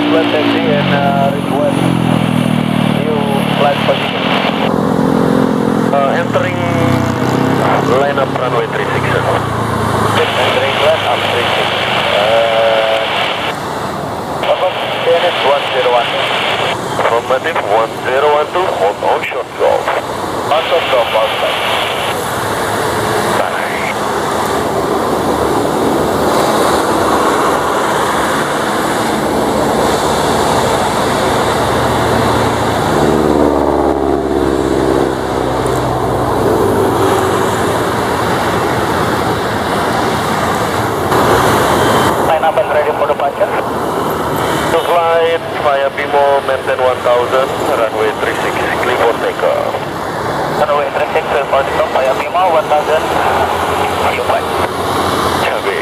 flight taxi and request new flight position. Entering line up runway 36, sir. Entering line up 36. KNS 101. Affirmative 1012, hold on short golf. On short golf outside. Line up and ready for departure. To flight via Bimo, maintain 1000, runway 36, clear for takeoff. Runway 36, clear for takeoff via Bimo 1000. You flight. Cabe.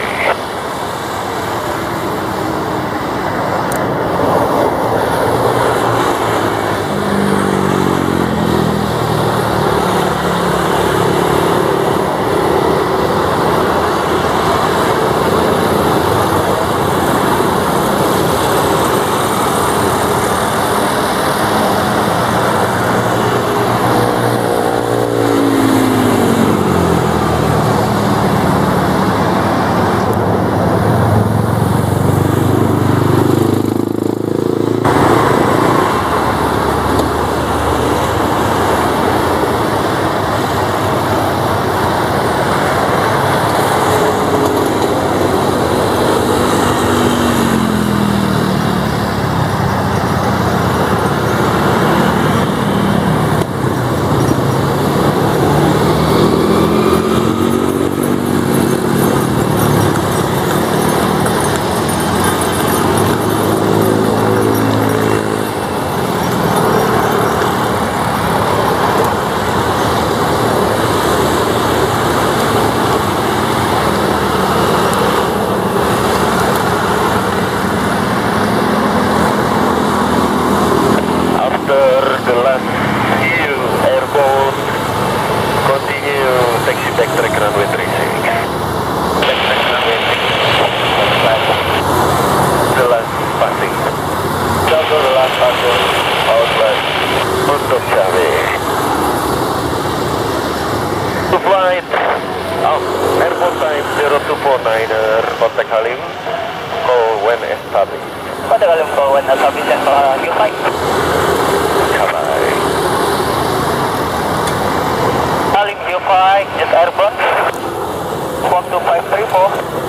Untuk Cabe. To flight, airport time 0249er, contact Halim, call when established. Contact Halim call when established and you flight. Bye. Halim you flight, just airborne. 12534.